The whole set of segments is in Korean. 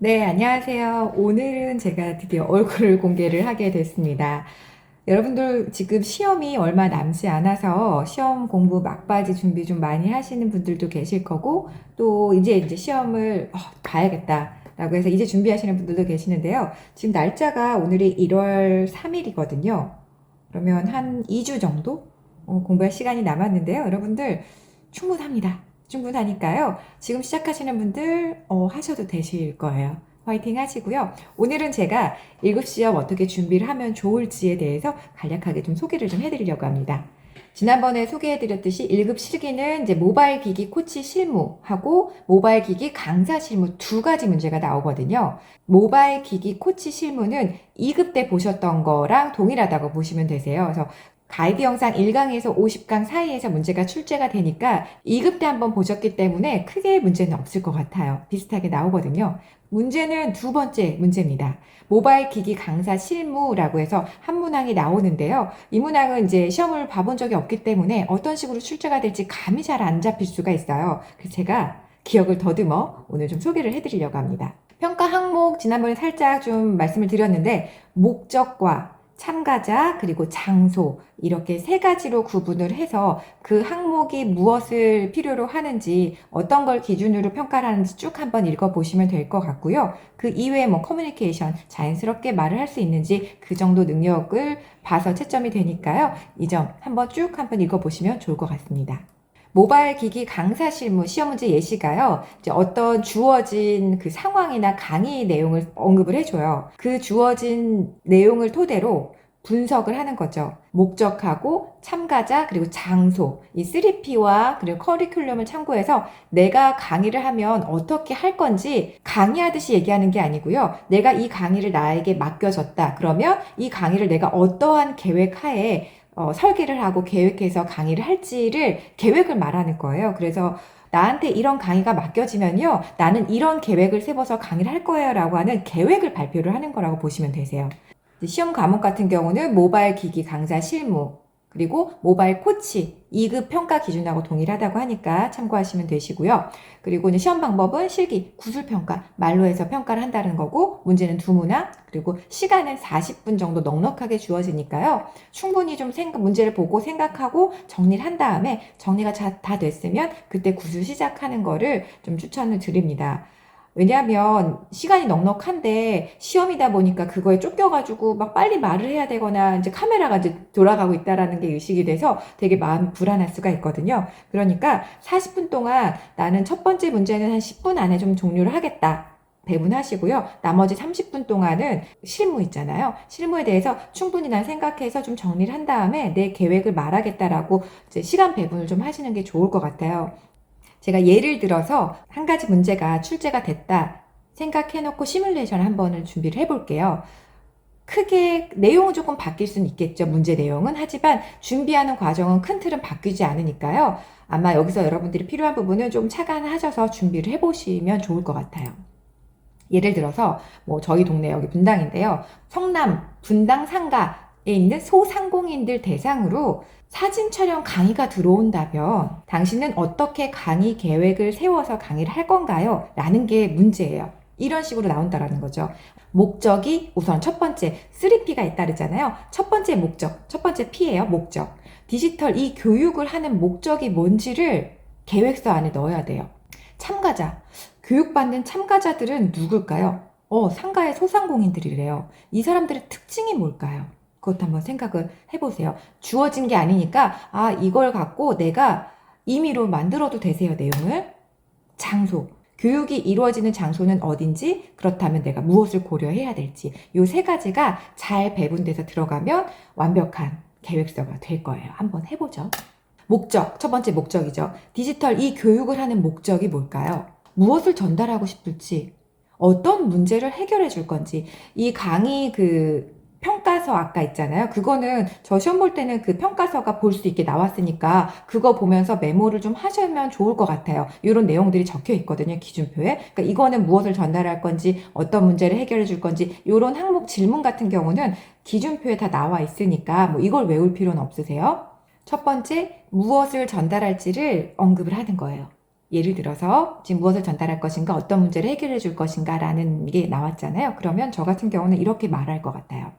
네, 안녕하세요. 오늘은 제가 드디어 얼굴 공개를 하게 됐습니다. 여러분들 지금 시험이 얼마 남지 않아서 시험 공부 막바지 준비 좀 많이 하시는 분들도 계실 거고, 또 이제 시험을 봐야겠다라고 해서 이제 준비하시는 분들도 계시는데요. 지금 날짜가 오늘이 1월 3일이거든요. 그러면 한 2주 정도 공부할 시간이 남았는데요. 여러분들 충분합니다. 충분하니까요. 지금 시작하시는 분들 하셔도 되실 거예요. 화이팅 하시고요. 오늘은 제가 1급 시험 어떻게 준비를 하면 좋을지에 대해서 간략하게 좀 소개를 좀 해드리려고 합니다. 지난번에 소개해드렸듯이 1급 실기는 이제 모바일 기기 코치 실무하고 모바일 기기 강사 실무 두 가지 문제가 나오거든요. 모바일 기기 코치 실무는 2급 때 보셨던 거랑 동일하다고 보시면 되세요. 그래서 가이드 영상 1강에서 50강 사이에서 문제가 출제가 되니까 2급 때 한번 보셨기 때문에 크게 문제는 없을 것 같아요. 비슷하게 나오거든요. 문제는 두 번째 문제입니다. 모바일 기기 강사 실무라고 해서 한 문항이 나오는데요. 이 문항은 이제 시험을 봐본 적이 없기 때문에 어떤 식으로 출제가 될지 감이 잘 안 잡힐 수가 있어요. 그래서 제가 기억을 더듬어 오늘 좀 소개를 해드리려고 합니다. 평가 항목 지난번에 살짝 좀 말씀을 드렸는데 목적과 참가자 그리고 장소 이렇게 세 가지로 구분을 해서 그 항목이 무엇을 필요로 하는지 어떤 걸 기준으로 평가를 하는지 쭉 한번 읽어보시면 될 것 같고요. 그 이외에 뭐 커뮤니케이션 자연스럽게 말을 할 수 있는지 그 정도 능력을 봐서 채점이 되니까요. 이 점 한번 쭉 한번 읽어보시면 좋을 것 같습니다. 모바일 기기 강사 실무 시험 문제 예시가요. 이제 어떤 주어진 그 상황이나 강의 내용을 언급을 해줘요. 그 주어진 내용을 토대로 분석을 하는 거죠. 목적하고 참가자 그리고 장소 이 3P와 그리고 커리큘럼을 참고해서 내가 강의를 하면 어떻게 할 건지 강의하듯이 얘기하는 게 아니고요. 내가 이 강의를 나에게 맡겨졌다. 그러면 이 강의를 내가 어떠한 계획 하에 설계를 하고 계획해서 강의를 할지를 계획을 말하는 거예요. 그래서 나한테 이런 강의가 맡겨지면요. 나는 이런 계획을 세워서 강의를 할 거예요. 라고 하는 계획을 발표를 하는 거라고 보시면 되세요. 시험 과목 같은 경우는 모바일 기기 강사 실무, 그리고 모바일 코치 2급 평가 기준하고 동일하다고 하니까 참고하시면 되시고요. 그리고 이제 시험 방법은 실기, 구술평가, 말로 해서 평가를 한다는 거고, 문제는 두 문항, 그리고 시간은 40분 정도 넉넉하게 주어지니까요. 충분히 좀 문제를 보고 생각하고 정리를 한 다음에 정리가 다 됐으면 그때 구술 시작하는 거를 좀 추천을 드립니다. 왜냐하면 시간이 넉넉한데 시험이다 보니까 그거에 쫓겨가지고 막 빨리 말을 해야 되거나 이제 카메라가 이제 돌아가고 있다라는 게 의식이 돼서 되게 마음이 불안할 수가 있거든요. 그러니까 40분 동안 나는 첫 번째 문제는 한 10분 안에 좀 종료를 하겠다. 배분하시고요. 나머지 30분 동안은 실무 있잖아요. 실무에 대해서 충분히 난 생각해서 좀 정리를 한 다음에 내 계획을 말하겠다라고 이제 시간 배분을 좀 하시는 게 좋을 것 같아요. 제가 예를 들어서 한 가지 문제가 출제가 됐다 생각해놓고 시뮬레이션 한 번을 준비를 해볼게요. 크게 내용은 조금 바뀔 수는 있겠죠. 문제 내용은. 하지만 준비하는 과정은 큰 틀은 바뀌지 않으니까요. 아마 여기서 여러분들이 필요한 부분은 좀 착안하셔서 준비를 해보시면 좋을 것 같아요. 예를 들어서 뭐 저희 동네 여기 분당인데요. 성남 분당 상가에 있는 소상공인들 대상으로 사진 촬영 강의가 들어온다면 당신은 어떻게 강의 계획을 세워서 강의를 할 건가요? 라는 게 문제예요. 이런 식으로 나온다라는 거죠. 목적이 우선 첫 번째 3P가 있다르잖아요. 첫 번째 목적, 첫 번째 P예요. 목적. 디지털 이 교육을 하는 목적이 뭔지를 계획서 안에 넣어야 돼요. 참가자. 교육받는 참가자들은 누굴까요? 상가의 소상공인들이래요. 이 사람들의 특징이 뭘까요? 그것도 한번 생각을 해보세요. 주어진 게 아니니까, 이걸 갖고 내가 임의로 만들어도 되세요, 내용을. 장소. 교육이 이루어지는 장소는 어딘지, 그렇다면 내가 무엇을 고려해야 될지. 이 세 가지가 잘 배분돼서 들어가면 완벽한 계획서가 될 거예요. 한번 해보죠. 목적, 첫 번째 목적이죠. 디지털 이 교육을 하는 목적이 뭘까요? 무엇을 전달하고 싶을지, 어떤 문제를 해결해 줄 건지, 이 강의 그 평가서 아까 있잖아요. 그거는 저 시험 볼 때는 그 평가서가 볼 수 있게 나왔으니까 그거 보면서 메모를 좀 하시면 좋을 것 같아요. 이런 내용들이 적혀 있거든요. 기준표에. 그러니까 이거는 무엇을 전달할 건지, 어떤 문제를 해결해 줄 건지, 이런 항목 질문 같은 경우는 기준표에 다 나와 있으니까 뭐 이걸 외울 필요는 없으세요. 첫 번째, 무엇을 전달할지를 언급을 하는 거예요. 두 번째, 어떤 문제를 해결해 줄 건지, 이 세 가지가 잘 배분돼서 들어가면 완벽한 계획서가 될 거예요. 한번 해보죠. 목적, 첫 번째 목적이죠. 디지털 이 교육을 하는 목적이 뭘까요? 무엇을 전달하고 싶을지, 어떤 문제를 해결해 줄 건지, 예를 들어서 지금 무엇을 전달할 것인가, 어떤 문제를 해결해 줄 것인가 라는 게 나왔잖아요. 그러면 저 같은 경우는 이렇게 말할 것 같아요.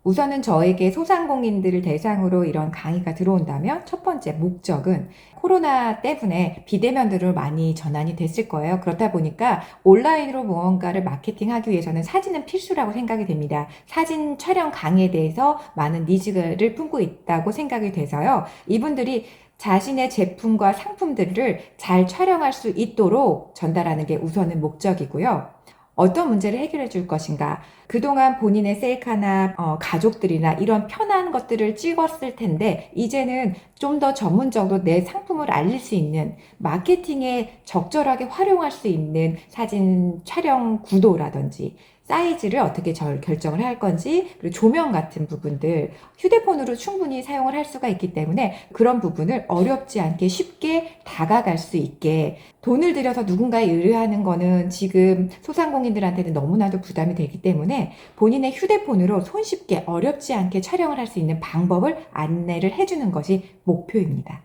우선은 저에게 소상공인들을 대상으로 이런 강의가 들어온다면 첫 번째 목적은 코로나 때문에 비대면으로 많이 전환이 됐을 거예요. 그렇다 보니까 온라인으로 무언가를 마케팅하기 위해서는 사진은 필수라고 생각이 됩니다. 사진 촬영 강의에 대해서 많은 니즈를 품고 있다고 생각이 돼서요. 이분들이 자신의 제품과 상품들을 잘 촬영할 수 있도록 전달하는 게 우선은 목적이고요. 어떤 문제를 해결해 줄 것인가. 그동안 본인의 셀카나 가족들이나 이런 편한 것들을 찍었을 텐데 이제는 좀 더 전문적으로 내 상품을 알릴 수 있는 마케팅에 적절하게 활용할 수 있는 사진 촬영 구도라든지 사이즈를 어떻게 결정을 할 건지, 그리고 조명 같은 부분들 휴대폰으로 충분히 사용을 할 수가 있기 때문에 그런 부분을 어렵지 않게 쉽게 다가갈 수 있게, 돈을 들여서 누군가에 의뢰하는 거는 지금 소상공인들한테는 너무나도 부담이 되기 때문에 본인의 휴대폰으로 손쉽게 어렵지 않게 촬영을 할 수 있는 방법을 안내를 해주는 것이 목표입니다.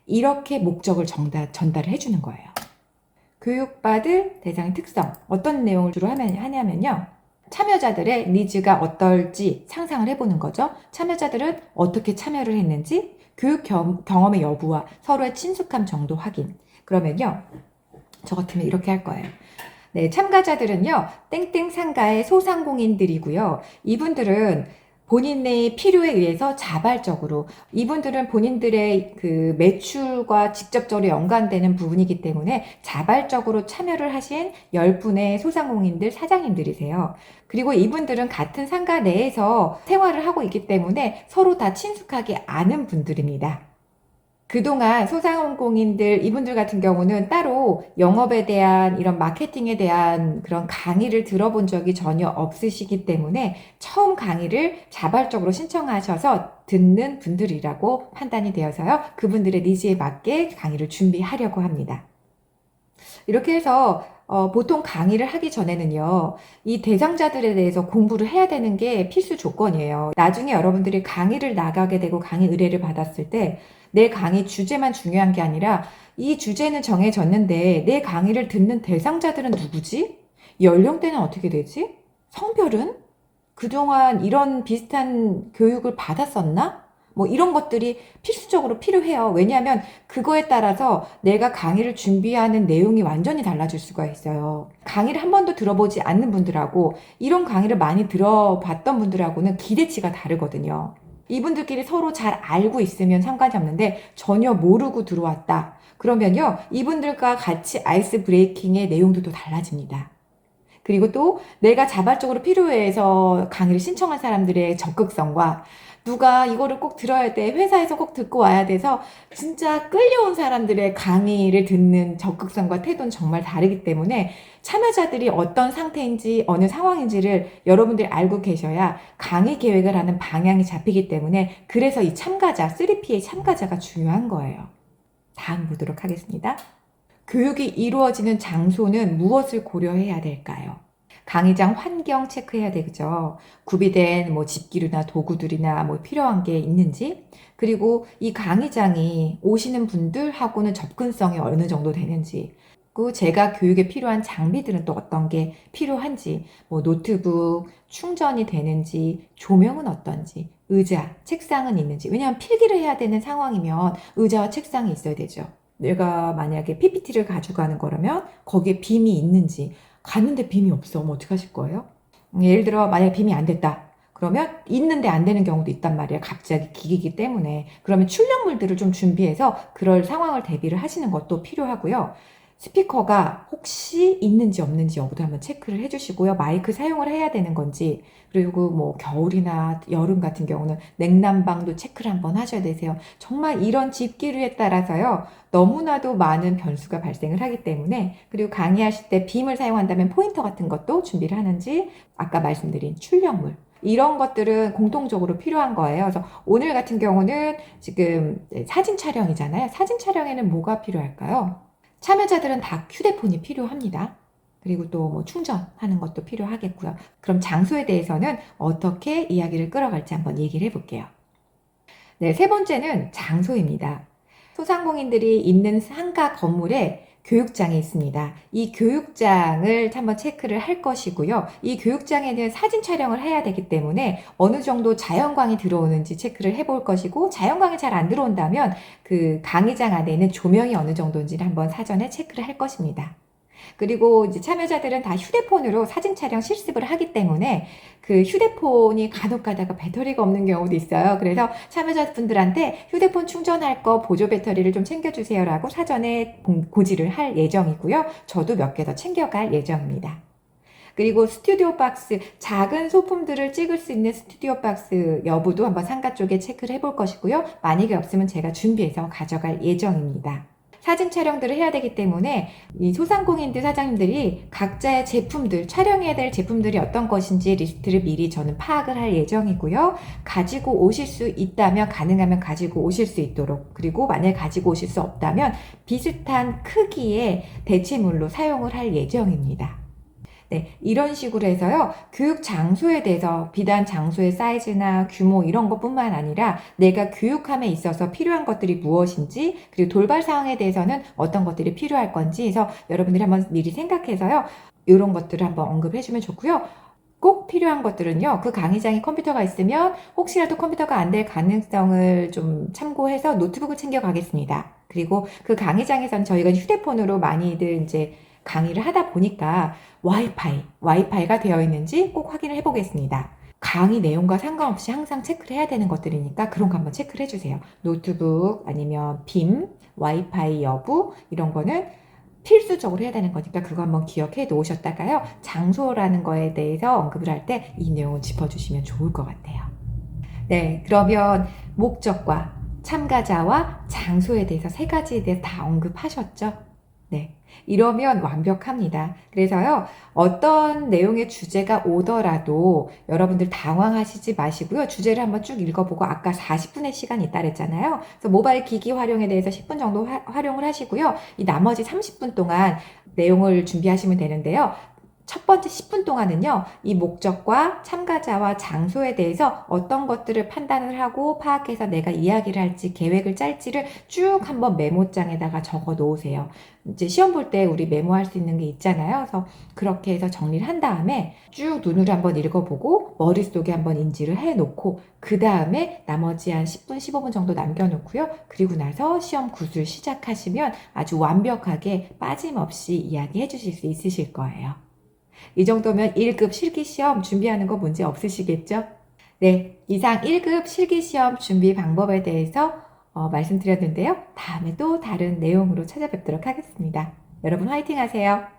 이렇게 목적을 전달을 해주는 거예요. 교육받을 대상의 특성, 어떤 내용을 주로 하냐면요. 참여자들의 니즈가 어떨지 상상을 해보는 거죠. 참여자들은 어떻게 참여를 했는지, 교육 경험의 여부와 서로의 친숙함 정도 확인. 그러면요, 저 같으면 이렇게 할 거예요. 네, 참가자들은요, 땡땡 상가의 소상공인들이고요. 이분들은 본인의 필요에 의해서 자발적으로, 이분들은 본인들의 그 매출과 직접적으로 연관되는 부분이기 때문에 자발적으로 참여를 하신 10분의 소상공인들 사장님들이세요. 그리고 이분들은 같은 상가 내에서 생활을 하고 있기 때문에 서로 다 친숙하게 아는 분들입니다. 그동안 소상공인들, 이분들 같은 경우는 따로 영업에 대한 이런 마케팅에 대한 그런 강의를 들어본 적이 전혀 없으시기 때문에 처음 강의를 자발적으로 신청하셔서 듣는 분들이라고 판단이 되어서요. 그분들의 니즈에 맞게 강의를 준비하려고 합니다. 이렇게 해서 보통 강의를 하기 전에는요, 이 대상자들에 대해서 공부를 해야 되는 게 필수 조건이에요. 나중에 여러분들이 강의를 나가게 되고 강의 의뢰를 받았을 때 내 강의 주제만 중요한 게 아니라 이 주제는 정해졌는데 내 강의를 듣는 대상자들은 누구지? 연령대는 어떻게 되지? 성별은? 그동안 이런 비슷한 교육을 받았었나? 뭐 이런 것들이 필수적으로 필요해요. 왜냐하면 그거에 따라서 내가 강의를 준비하는 내용이 완전히 달라질 수가 있어요. 강의를 한 번도 들어보지 않는 분들하고 이런 강의를 많이 들어봤던 분들하고는 기대치가 다르거든요. 이분들끼리 서로 잘 알고 있으면 상관이 없는데 전혀 모르고 들어왔다. 그러면요, 이분들과 같이 아이스 브레이킹의 내용도 또 달라집니다. 그리고 또 내가 자발적으로 필요해서 강의를 신청한 사람들의 적극성과 누가 이거를 꼭 들어야 돼, 회사에서 꼭 듣고 와야 돼서 진짜 끌려온 사람들의 강의를 듣는 적극성과 태도는 정말 다르기 때문에 참여자들이 어떤 상태인지 어느 상황인지를 여러분들이 알고 계셔야 강의 계획을 하는 방향이 잡히기 때문에 그래서 이 참가자, 3P의 참가자가 중요한 거예요. 다음 보도록 하겠습니다. 교육이 이루어지는 장소는 무엇을 고려해야 될까요? 강의장 환경 체크해야 되죠. 구비된 뭐 집기류나 도구들이나 뭐 필요한 게 있는지, 그리고 이 강의장이 오시는 분들하고는 접근성이 어느 정도 되는지, 그리고 제가 교육에 필요한 장비들은 또 어떤 게 필요한지, 뭐 노트북 충전이 되는지, 조명은 어떤지, 의자, 책상은 있는지. 왜냐하면 필기를 해야 되는 상황이면 의자와 책상이 있어야 되죠. 내가 만약에 PPT를 가져가는 거라면 거기에 빔이 있는지, 갔는데 빔이 없어. 그럼 어떻게 하실 거예요? 예를 들어 만약에 빔이 안 됐다. 그러면 있는데 안 되는 경우도 있단 말이에요. 갑자기 기기이기 때문에. 그러면 출력물들을 좀 준비해서 그럴 상황을 대비를 하시는 것도 필요하고요. 스피커가 혹시 있는지 없는지 여부도 한번 체크를 해주시고요. 마이크 사용을 해야 되는 건지, 그리고 뭐 겨울이나 여름 같은 경우는 냉난방도 체크를 한번 하셔야 되세요. 정말 이런 집기류에 따라서요, 너무나도 많은 변수가 발생을 하기 때문에, 그리고 강의하실 때 빔을 사용한다면 포인터 같은 것도 준비를 하는지, 아까 말씀드린 출력물, 이런 것들은 공통적으로 필요한 거예요. 그래서 오늘 같은 경우는 지금 사진 촬영이잖아요. 사진 촬영에는 뭐가 필요할까요? 참여자들은 다 휴대폰이 필요합니다. 그리고 또 뭐 충전하는 것도 필요하겠고요. 그럼 장소에 대해서는 어떻게 이야기를 끌어갈지 한번 얘기를 해볼게요. 네, 세 번째는 장소입니다. 소상공인들이 있는 상가 건물에 교육장이 있습니다. 이 교육장을 한번 체크를 할 것이고요. 이 교육장에는 사진 촬영을 해야 되기 때문에 어느 정도 자연광이 들어오는지 체크를 해볼 것이고, 자연광이 잘 안 들어온다면 그 강의장 안에 있는 조명이 어느 정도인지를 한번 사전에 체크를 할 것입니다. 그리고 이제 참여자들은 다 휴대폰으로 사진 촬영 실습을 하기 때문에 그 휴대폰이 간혹 가다가 배터리가 없는 경우도 있어요. 그래서 참여자분들한테 휴대폰 충전할 거 보조 배터리를 좀 챙겨주세요라고 사전에 고지를 할 예정이고요. 저도 몇 개 더 챙겨갈 예정입니다. 그리고 스튜디오 박스, 작은 소품들을 찍을 수 있는 스튜디오 박스 여부도 한번 상가 쪽에 체크를 해볼 것이고요. 만약에 없으면 제가 준비해서 가져갈 예정입니다. 사진 촬영들을 해야 되기 때문에 이 소상공인들 사장님들이 각자의 제품들, 촬영해야 될 제품들이 어떤 것인지 리스트를 미리 저는 파악을 할 예정이고요. 가지고 오실 수 있다면 가능하면 가지고 오실 수 있도록, 그리고 만약에 가지고 오실 수 없다면 비슷한 크기의 대체물로 사용을 할 예정입니다. 네, 이런 식으로 해서요, 교육 장소에 대해서 비단 장소의 사이즈나 규모 이런 것뿐만 아니라 내가 교육함에 있어서 필요한 것들이 무엇인지, 그리고 돌발 상황에 대해서는 어떤 것들이 필요할 건지 해서 여러분들이 한번 미리 생각해서요, 이런 것들을 한번 언급해 주면 좋고요. 꼭 필요한 것들은요, 그 강의장에 컴퓨터가 있으면 혹시라도 컴퓨터가 안 될 가능성을 좀 참고해서 노트북을 챙겨 가겠습니다. 그리고 그 강의장에서는 저희가 휴대폰으로 많이들 이제 강의를 하다 보니까 와이파이가 되어 있는지 꼭 확인을 해 보겠습니다. 강의 내용과 상관없이 항상 체크를 해야 되는 것들이니까 그런 거 한번 체크를 해주세요. 노트북 아니면 빔, 와이파이 여부 이런 거는 필수적으로 해야 되는 거니까 그거 한번 기억해 놓으셨다가요, 장소라는 거에 대해서 언급을 할 때 이 내용을 짚어주시면 좋을 것 같아요. 네, 그러면 목적과 참가자와 장소에 대해서 세 가지에 대해서 다 언급하셨죠? 네, 이러면 완벽합니다. 그래서요, 어떤 내용의 주제가 오더라도 여러분들 당황하시지 마시고요. 주제를 한번 쭉 읽어보고, 아까 40분의 시간이 있다 그랬잖아요. 그래서 모바일 기기 활용에 대해서 10분 정도 활용을 하시고요. 이 나머지 30분 동안 내용을 준비하시면 되는데요. 첫 번째 10분 동안은요, 이 목적과 참가자와 장소에 대해서 어떤 것들을 판단을 하고 파악해서 내가 이야기를 할지 계획을 짤지를 쭉 한번 메모장에다가 적어 놓으세요. 이제 시험 볼 때 우리 메모할 수 있는 게 있잖아요. 그래서 그렇게 해서 정리를 한 다음에 쭉 눈으로 한번 읽어보고 머릿속에 한번 인지를 해 놓고, 그 다음에 나머지 한 10분, 15분 정도 남겨놓고요. 그리고 나서 시험 구술 시작하시면 아주 완벽하게 빠짐없이 이야기해 주실 수 있으실 거예요. 이 정도면 1급 실기시험 준비하는 거 문제 없으시겠죠? 네, 이상 1급 실기시험 준비 방법에 대해서 말씀드렸는데요. 다음에 또 다른 내용으로 찾아뵙도록 하겠습니다. 여러분 화이팅 하세요.